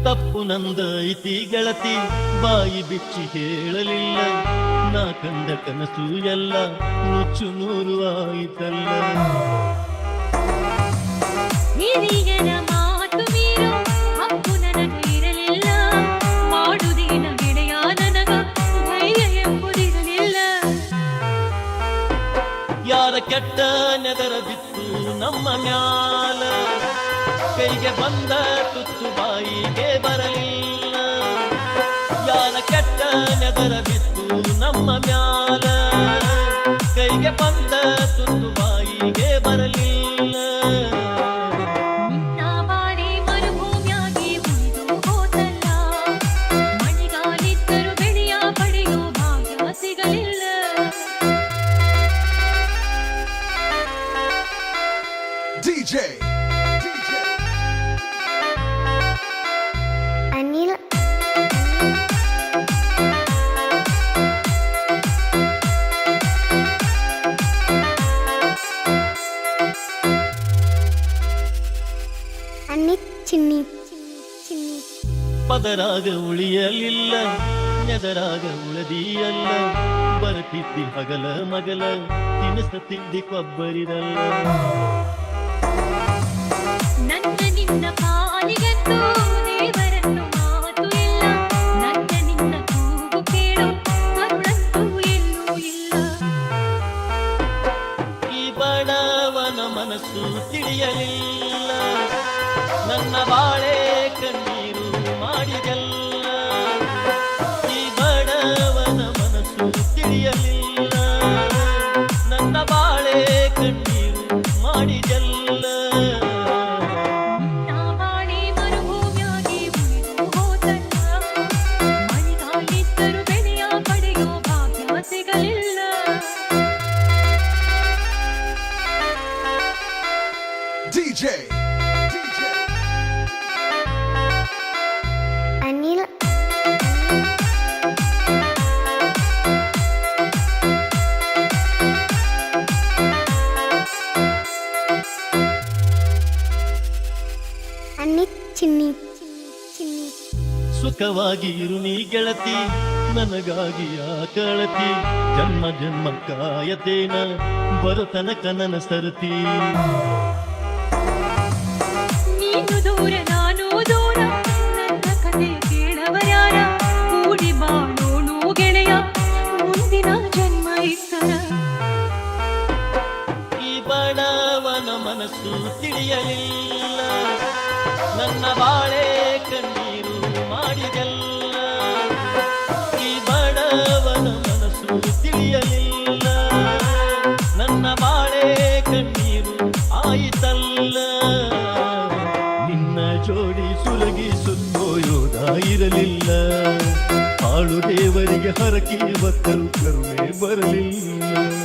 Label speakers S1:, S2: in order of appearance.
S1: ತಪ್ಪು ನಂದ ಐತಿ ಗೆಳತಿ ಬಾಯಿ ಬಿಚ್ಚಿ ಹೇಳಲಿಲ್ಲ ನಾ ಕಂಡ ಕನಸು ಎಲ್ಲ ನುಚ್ಚು ನೂರು ಆಯಿತಲ್ಲ
S2: ಹಿರಿಯರ ಮಾತು ಮೀರು ಹಕ್ಕು ನನಗೆ ಇರಲಿಲ್ಲ ಮಾಡುವುದೇನ ಗೆಳೆಯ ನನಗ ಧೈರ್ಯ ಎಂಬುದಿರಲಿಲ್ಲ
S1: ಯಾರ ಕೆಟ್ಟ ನೆದರ ಬಿತ್ತು ನಮ್ಮ ಮ್ಯಾಲ ಕೈಗೆ ಬಂದ ತುತ್ತು ಬಾಯಿಗೆ ಬರಲಿಲ್ಲ ಯಾರ ಕೆಟ್ಟ ನೆದರ ಬಿತ್ತು ನಮ್ಮ ಮ್ಯಾಲ ಕೈಗೆ ಬಂದ ತುತ್ತು ಬಾಯಿಗೆ ಬರಲಿಲ್ಲ
S2: ನಿನ್ನ ಬಾಡಿ ಮರುಭೂಮಿಯಾಗಿ ಉಳಿದು ಹೋತಲ್ಲ ಮಳೆಗಾಲಿದ್ದರೂ ಬೆಳೆಯ ಪಡೆಯೋ ಭಾಗ್ಯ ಸಿಗಲಿಲ್ಲ
S3: DJ
S4: ಅನಿಲ್ ಅನಿಲ್ ಚಿನ್ನಿ
S1: ಪದರಾಗ ಉಳಿಯಲಿಲ್ಲ ನೆದರಾಗ ಉಳದಿಯಲ್ಲ ಬರತಿದ್ದಿ ಹಗಲ ಮಗಲ ತಿನಿಸ ತಿದ್ದಿ ಕೊಬ್ಬರಿರಲ್ಲ
S2: ನನ್ನ ನಿನ್ನ ಪಾಲಿಗಂತೂ ದೇವರನ್ನು ಮಾತು ಇಲ್ಲ ನನ್ನ ನಿನ್ನ ಕೂಗು ಕೇಳು ಕರುಣಂತೂ ಎಲ್ಲೂ ಇಲ್ಲ
S1: ಈ ಬಡವನ ಮನಸ್ಸು ತಿಳಿಯಲಿಲ್ಲ ನನ್ನ ಬಾಳೆ ಕಣ್ಣೀರು ಮಾಡಿದೆಲ್ಲ ಈ ಬಡವನ ಮನಸ್ಸು ತಿಳಿಯಲಿಲ್ಲ ನನ್ನ ಬಾಳೆ ಕಣ್ಣೀರು ಮಾಡಿದೆಲ್ಲ
S2: ನಿನ್ನ ಬಾಡಿ ಮರುಭೂಮಿಯಾಗಿ ಉಳಿದು ಹೋತಲ್ಲ ಮಳೆಗಾಲಿದ್ದರೂ ಬೆಳೆಯ ಪಡೆಯೋ ಭಾಗ್ಯ ಸಿಗಲಿಲ್ಲ
S3: DJ
S4: ಅನಿಲ್ ಅನಿಲ್ ಚಿನ್ನಿ
S1: ಸುಖವಾಗಿ ಇರು ನೀ ಗೆಳತಿ ನನಗಾಗಿ ಕಳತಿ ಜನ್ಮ ಜನ್ಮ ಕಾಯತೇನ ಬರುತನಕ ನನ್ನ ಸರತಿ
S2: ನೀನು ದೂರ ನಾನು ದೂರ ನನ್ನ ಕತೆ ಕೇಳವರ್ಯಾರ ಕೂಡಿ ಬಾಳೋಣು ಗೆಳೆಯ ಮುಂದಿನ ಜನ್ಮ ಇತ್ತರ
S1: ಈ ಬಡವನ ಮನಸ್ಸು ತಿಳಿಯಲಿಲ್ಲ ನನ್ನ ಬಾಳೆ ಕಣ್ಣೀರು ಮಾಡಿದೆಲ್ಲ ಈ ಬಡವನ ಮನಸ್ಸು ತಿಳಿಯಲಿಲ್ಲ ನನ್ನ ಬಾಳೆ ಕಣ್ಣೀರು ಆಯಿತಲ್ಲ ನಿನ್ನ ಜೋಡಿ ಸುಲಗಿ ಸುತ್ತೋಯೋದ ಇರಲಿಲ್ಲ ಆಳು ದೇವರಿಗೆ ಹರಕೆ ಬತ್ತರು ಕರುಣೆ ಬರಲಿಲ್ಲ